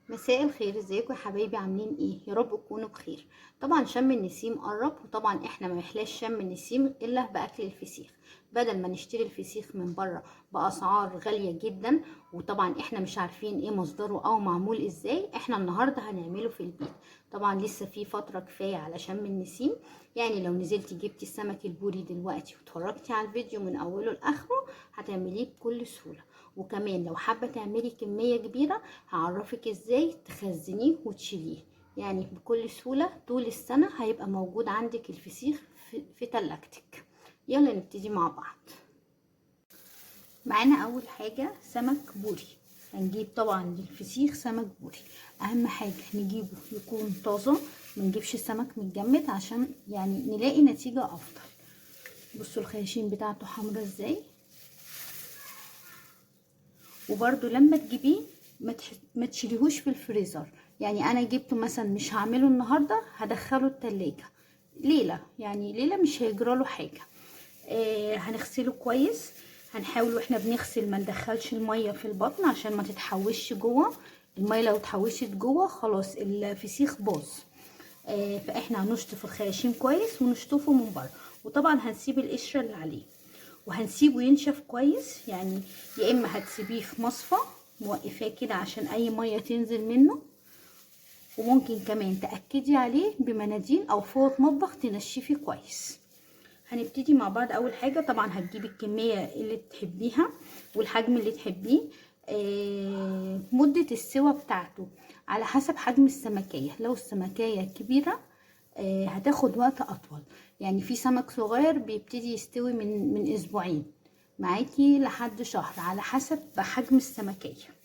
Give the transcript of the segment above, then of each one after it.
مساء الخير، ازيكم يا حبايبي؟ عاملين ايه؟ يا رب تكونوا بخير. طبعا شم النسيم قرب، وطبعا احنا ما محلاش شم النسيم الا باكل الفسيخ. بدل ما نشتري الفسيخ من بره باسعار غاليه جدا، وطبعا احنا مش عارفين ايه مصدره او معمول ازاي، احنا النهارده هنعمله في البيت. طبعا لسه في فتره كفايه على شم النسيم، يعني لو نزلتي جبتي السمك البوري دلوقتي واتفرجتي على الفيديو من اوله لاخره هتعمليه بكل سهوله. وكمان لو حابه تعملي كميه كبيره هعرفك ازاي تخزنيه وتشيليه، يعني بكل سهولة طول السنة هيبقى موجود عندك الفسيخ في تلاجتك. يلا نبتدي مع بعض. معانا اول حاجة سمك بوري. هنجيب طبعا للفسيخ سمك بوري. اهم حاجة نجيبه يكون طازة، منجيبش سمك متجمد عشان يعني نلاقي نتيجة افضل. بصوا الخياشيم بتاعته حمرا ازاي. وبرده لما تجيبيه ما تشيليهوش في الفريزر. يعني انا جبته مثلا مش هعمله النهارده، هدخله التلاجة ليله، يعني ليله مش هيجراله حاجه. هنغسله كويس. هنحاول واحنا بنغسل ما ندخلش الميه في البطن عشان ما تتحوش جوه. الميه لو اتحوشت جوه خلاص الفسيخ باظ. فاحنا هنشطف الخياشيم كويس ونشطفه من بره، وطبعا هنسيب القشره اللي عليه وهنسيبه ينشف كويس. يعني يا اما هتسيبيه في مصفى موقفاه كده عشان اي ميه تنزل منه، وممكن كمان تاكدي عليه بمناديل او فوط مطبخ تنشفيه كويس. هنبتدي مع بعض. اول حاجه طبعا هتجيبي الكميه اللي تحبيها والحجم اللي تحبيه. مده السوى بتاعته على حسب حجم السمكيه. لو السمكيه كبيره هتاخد وقت اطول. يعني في سمك صغير بيبتدي يستوي من اسبوعين معاكي لحد شهر على حسب حجم السمكيه.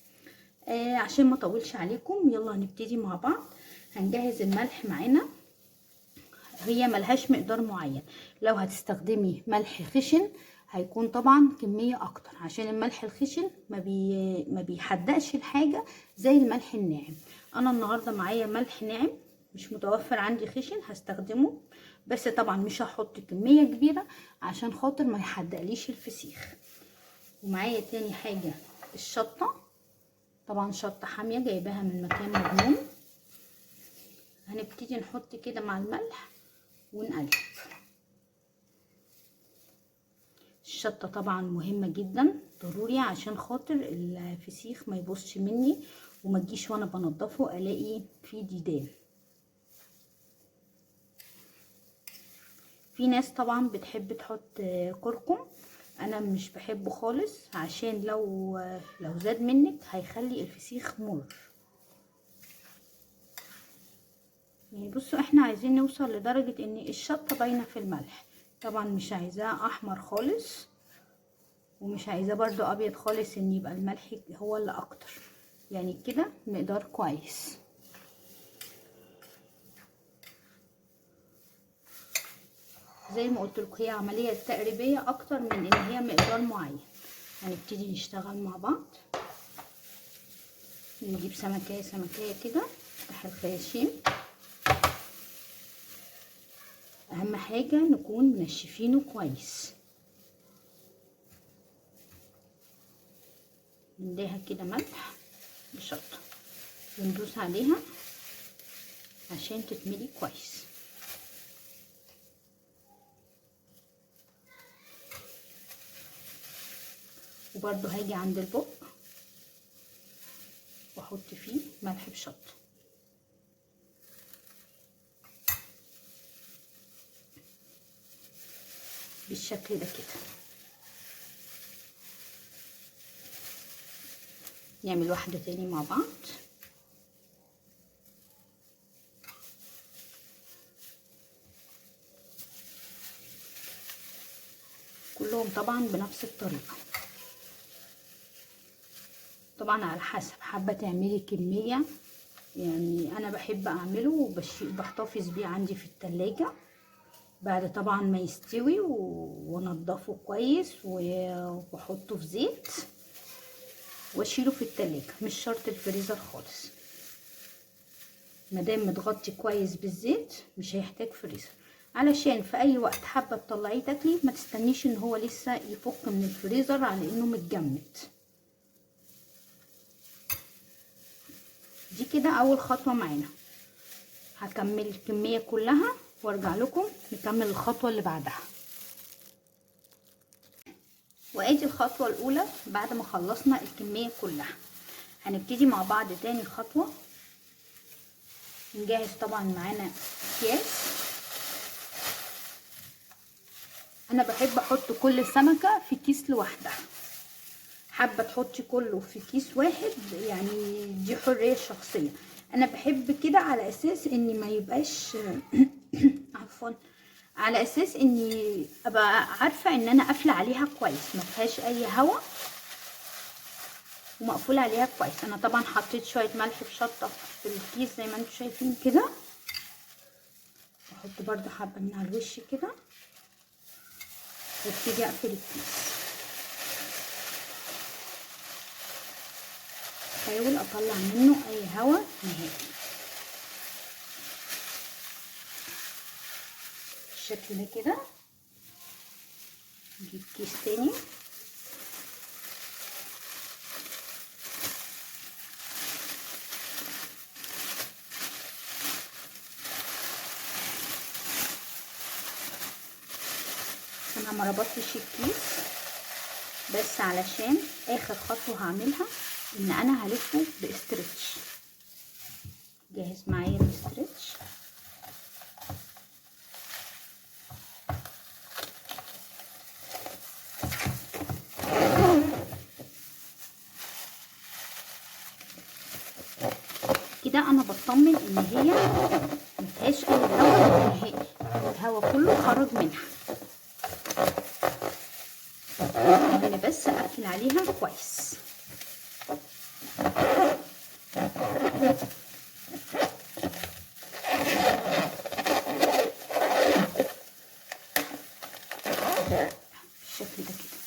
عشان ما اطولش عليكم يلا هنبتدي مع بعض. هنجهز الملح معانا. هي ملهاش مقدار معين. لو هتستخدمي ملح خشن هيكون طبعا كمية اكتر، عشان الملح الخشن ما بيحدقش الحاجة زي الملح الناعم. انا النهاردة معايا ملح ناعم، مش متوفر عندي خشن هستخدمه، بس طبعا مش هحط كمية كبيرة عشان خاطر ما يحدقليش الفسيخ. ومعايا تاني حاجة الشطة، طبعا شطة حامية جايباها من مكان مضمون. هنبتدي نحط كده مع الملح ونقلب. الشطة طبعا مهمة جدا ضروري عشان خاطر الفسيخ ما يبصش مني وما تجيش وانا بنضفه الاقي فيه ديدان. في ناس طبعا بتحب تحط كركم، انا مش بحبه خالص عشان لو زاد منك هيخلي الفسيخ مر. يعني بصوا احنا عايزين نوصل لدرجة ان الشطة باينة في الملح. طبعا مش عايزاه احمر خالص ومش عايزاه برضو ابيض خالص، ان يبقى الملح هو اللي اكتر. يعني كده مقدار كويس. زي ما قلت لكم هي عمليه تقريبيه اكتر من ان هي مقدار معين. هنبتدي نشتغل مع بعض. نجيب سمكيه سمكيه كده، نفتح الخياشيم. اهم حاجه نكون منشفينه كويس. نديها كده ملح بشطه وندوس عليها عشان تتملي كويس. وبرده هاجي عند البق واحط فيه ملح بشطه بالشكل ده كده. نعمل واحده تاني مع بعض. كلهم طبعا بنفس الطريقه. طبعا على حسب حابه تعملي كميه، يعني انا بحب اعمله وبحتفظ بيه عندي في التلاجة بعد طبعا ما يستوي وانضفه كويس واحطه في زيت واشيله في التلاجة. مش شرط الفريزر خالص، مادام متغطي كويس بالزيت مش هيحتاج فريزر، علشان في اي وقت حابه تطلعيه تاكلي ما تستنيش ان هو لسه يفك من الفريزر على انه متجمد. دي كده اول خطوه معانا. هكمل الكميه كلها وارجع لكم نكمل الخطوه اللي بعدها. وادي الخطوه الاولى بعد ما خلصنا الكميه كلها. هنبتدي مع بعض تاني خطوه. نجهز طبعا معانا اكياس. انا بحب احط كل سمكه في كيس لوحدها، حابه تحطي كله في كيس واحد يعني دي حريه شخصيه. انا بحب كده على اساس اني ما يبقاش عفوا، على اساس اني ابقى عارفه ان انا قافله عليها كويس، ما فيهاش اي هواء ومقفول عليها كويس. انا طبعا حطيت شويه ملح بشطه في الكيس زي ما انتم شايفين كده. احط برده حبه من على الوش كده وابتدي اقفل الكيس. احاول اطلع منه اي هواء نهائي بالشكل ده كده. نجيب كيس تاني انا ما ربطتش الكيس بس علشان اخر خطوه هعملها ان انا هلفه باسترتش. جاهز معايا الاسترتش. كده انا بطمن ان هي مفيهاش اي هواء نهائي، الهواء كله خرج منها. انا بس اقفل عليها كويس. بالشكل ده كده.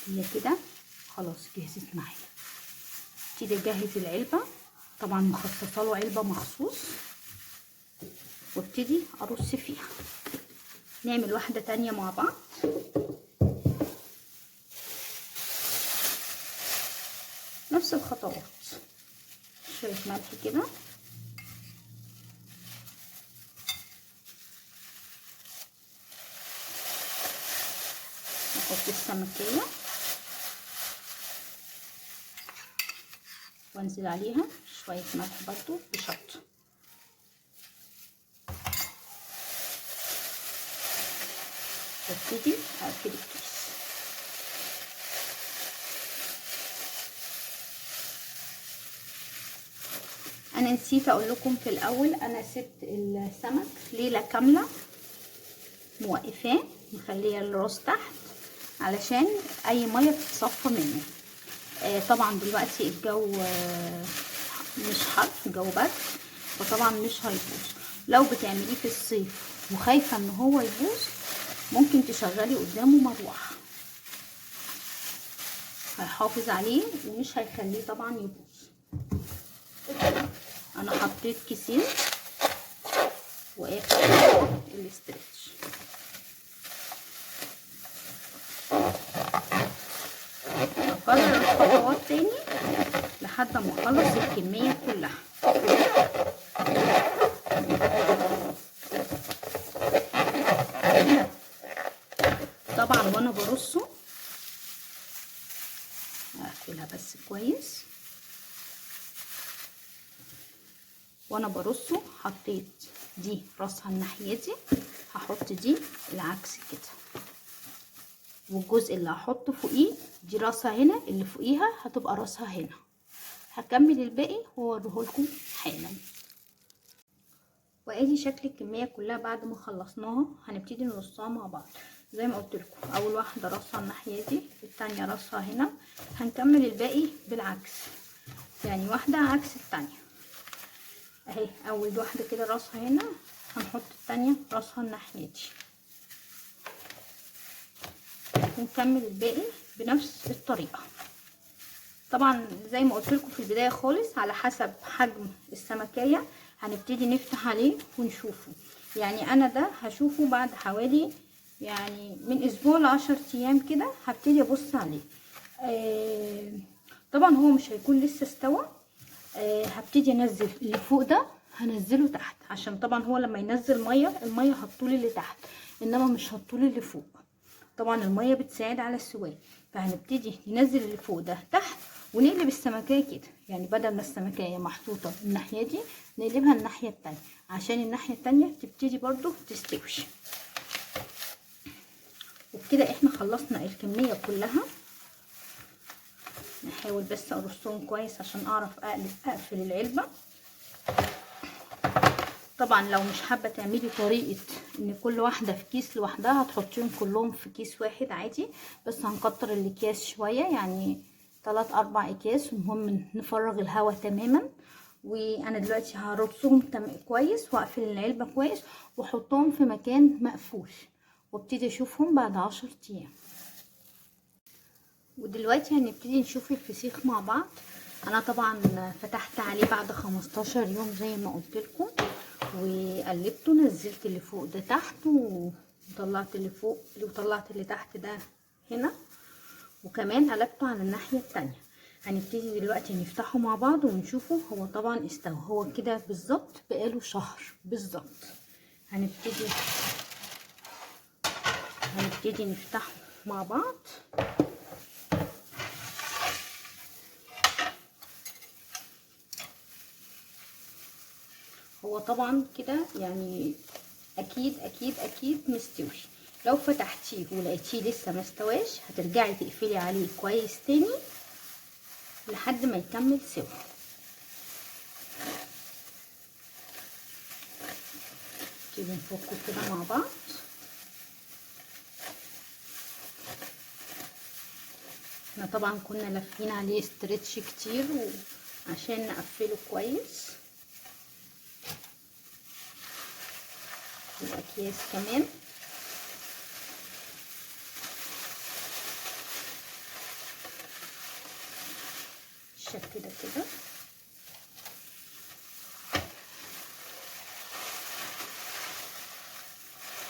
هي كده خلاص جهزت معايا. ابتدي اجهز العلبه، طبعا مخصصه له علبه مخصوص، وابتدي ارص فيها. نعمل واحده تانية مع بعض. نفس الخطوات، شويه ملح كده، نحط السمكيه وانزل عليها شويه ملح برضو بشطه. وابتدي اقفل الكيس. انا نسيت اقول لكم في الاول، انا سبت السمك ليله كامله موقفاه مخليه الراس تحت علشان اي ميه تتصفى منه. طبعا دلوقتي الجو مش حر، الجو برد، فطبعا مش هيبوظ. لو بتعمليه في الصيف وخايفه ان هو يبوظ ممكن تشغلي قدامه مروحه، هيحافظ عليه ومش هيخليه طبعا يبوظ. انا حطيت كيسين واخر الاسترتش. هكرر الخطوات تاني لحد ما اخلص الكميه كلها. طبعا وانا برصه هقفلها بس كويس. وانا برصه حطيت دي راسها الناحيه دي، هحط دي العكس كده، والجزء اللي هحطه فوقيه دي راسها هنا، اللي فوقيها هتبقى راسها هنا. هكمل الباقي واوريهولكم حالا. وادي شكل الكميه كلها بعد ما خلصناها. هنبتدي نرصها مع بعض زي ما قلت لكم. اول واحده راسها الناحيه دي، الثانيه راسها هنا. هنكمل الباقي بالعكس، يعني واحده عكس الثانيه اهي. اول واحده كده راسها هنا، هنحط الثانيه راسها الناحيه دي، ونكمل الباقي بنفس الطريقه. طبعا زي ما قلت لكم في البدايه خالص، على حسب حجم السمكيه هنبتدي نفتح عليه ونشوفه. يعني انا ده هشوفه بعد حوالي يعني من اسبوع ل10 ايام كده، هبتدي ابص عليه. طبعا هو مش هيكون لسه استوى. هبتدي انزل اللي فوق ده، هنزله تحت، عشان طبعا هو لما ينزل ميه الميه هتطول اللي تحت انما مش هتطول اللي فوق. طبعا الميه بتساعد على السواه، فهنبتدي ننزل اللي فوق ده تحت ونقلب السمكية كده. يعني بدل ما السمكية محطوطة الناحية دي نقلبها الناحية التانية عشان الناحية التانية تبتدي برضو تستوي. وبكده احنا خلصنا الكمية كلها. نحاول بس ارصهم كويس عشان اعرف اقفل العلبة. طبعا لو مش حابة تعملي طريقة ان كل واحدة في كيس لوحدها هتحطيهم كلهم في كيس واحد عادي، بس هنكتر الاكياس شوية، يعني 3-4 اكياس، المهم نفرغ الهواء تماما. وانا دلوقتي هرصهم كويس واقفل العلبة كويس واحطهم في مكان مقفول، وابتدي اشوفهم بعد 10 ايام. ودلوقتي هنبتدي نشوف الفسيخ مع بعض. انا طبعا فتحت عليه بعد 15 يوم زي ما قلت لكم، وقلبته، نزلت اللي فوق ده تحت وطلعت اللي فوق وطلعت اللي تحت ده هنا، وكمان قلبته على الناحية التانية. هنبتدي دلوقتي نفتحه مع بعض ونشوفه. هو طبعا استوى، هو كده بالظبط بقاله شهر بالظبط. هنبتدي نفتحه مع بعض. هو طبعا كده يعني اكيد اكيد اكيد مستوي. لو فتحتيه ولقيتيه لسه ما استواش هترجعي تقفلي عليه كويس تاني لحد ما يكمل سوا. نبتدي نفكه كده مع بعض. احنا طبعا كنا لافين عليه استرتش كتير عشان نقفله كويس. الاكياس كمان بالشكل ده كده.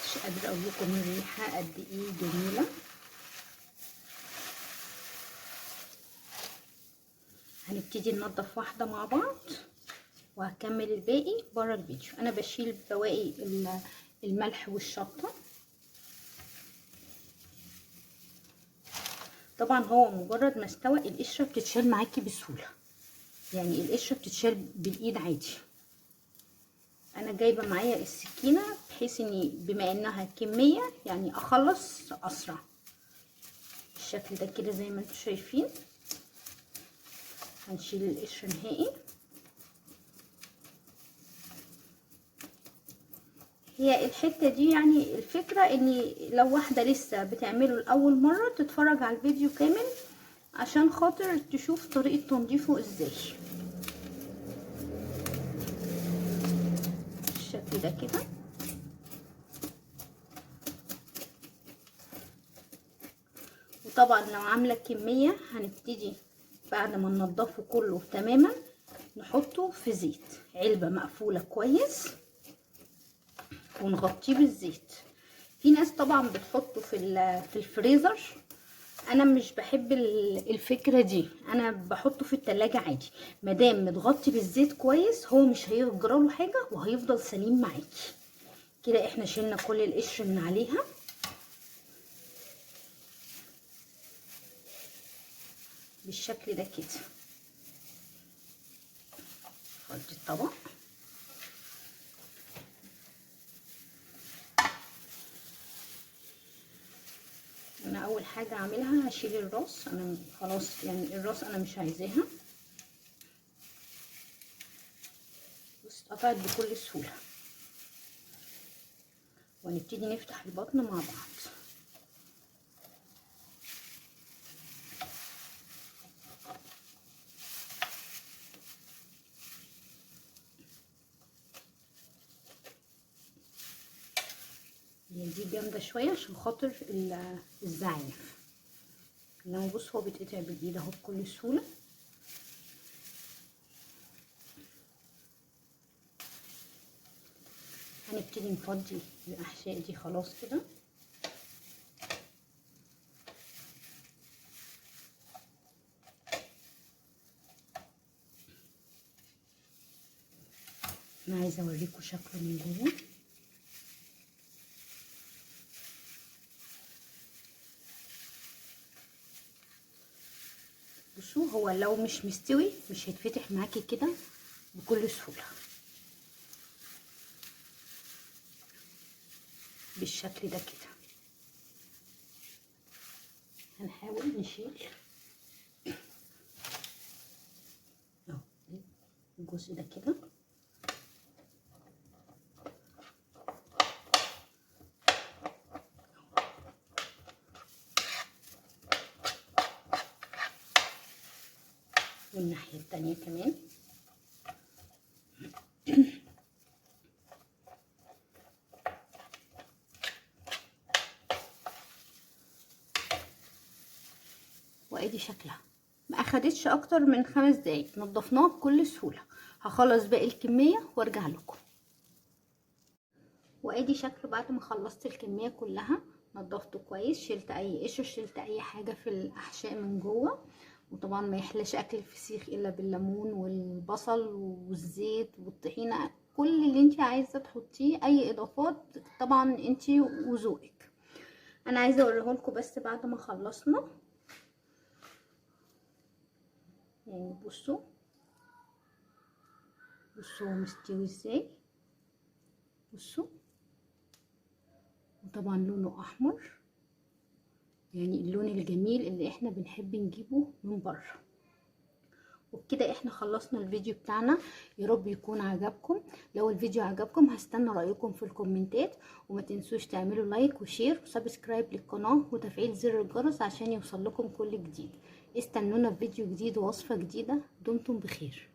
مش قادره اقول لكم الريحه قد ايه جميله. هنبتدي ننضف واحده مع بعض وهكمل الباقي بره الفيديو. انا بشيل بواقي الملح والشطه. طبعا هو مجرد ما استوى القشره بتتشال معاكي بسهوله، يعني القشره بتتشال بالايد عادي. انا جايبه معايا السكينه بحيث اني بما انها كميه يعني اخلص اسرع. بالشكل ده كده زي ما انتم شايفين. هنشيل القشر نهائي. هي الحته دي يعني الفكره ان لو واحده لسه بتعمله لاول مره تتفرج على الفيديو كامل عشان خاطر تشوف طريقه تنظيفه ازاي. بالشكل ده كده. وطبعا لو عامله كميه هنبتدي بعد ما ننضفه كله تماما نحطه في زيت، علبه مقفوله كويس ونغطيه بالزيت. في ناس طبعا بتحطه في الفريزر. انا مش بحب الفكره دي، انا بحطه في التلاجة عادي. مادام متغطي بالزيت كويس هو مش هيجراله حاجه وهيفضل سليم معاكي. كده احنا شلنا كل القشر من عليها. بالشكل ده كده. فضي الطبق. انا اول حاجه اعملها هشيل الراس. انا خلاص يعني الراس انا مش عايزاها. بص اتقطعت بكل سهوله. ونبتدي نفتح البطن مع بعض. دي جامده شويه عشان خاطر الزعانف. انما بص هو بيتقطع بالايد اهو بكل سهوله. هنبتدي نفضي الاحشاء دي خلاص كده. انا عايزه اوريكم شكله من جوه. بصوا هو لو مش مستوي مش هيتفتح معاكي كده بكل سهوله. بالشكل ده كده هنحاول نشيل اهو الجزء ده كده. والناحيه التانيه كمان. وادي شكلها، ما اخدتش اكتر من 5 دقايق، نضفناها بكل سهوله. هخلص باقي الكميه وارجع لكم. وادي شكله بعد ما خلصت الكميه كلها. نضفته كويس، شلت اي قشر، شلت اي حاجه في الاحشاء من جوه. وطبعا ما يحلاش اكل الفسيخ الا بالليمون والبصل والزيت والطحينه، كل اللي انت عايزه تحطيه، اي اضافات طبعا انت وذوقك. انا عايزه اوريهولكم بس بعد ما خلصنا. يعني بصوا هو مستوي ازاي. بصوا، وطبعا لونه احمر، يعني اللون الجميل اللي احنا بنحب نجيبه من بره. وبكده احنا خلصنا الفيديو بتاعنا. يا رب يكون عجبكم. لو الفيديو عجبكم هستنى رايكم في الكومنتات، وما تنسوش تعملوا لايك وشير وسبسكرايب للقناه وتفعيل زر الجرس عشان يوصل لكم كل جديد. استنونا في فيديو جديد ووصفه جديده. دمتم بخير.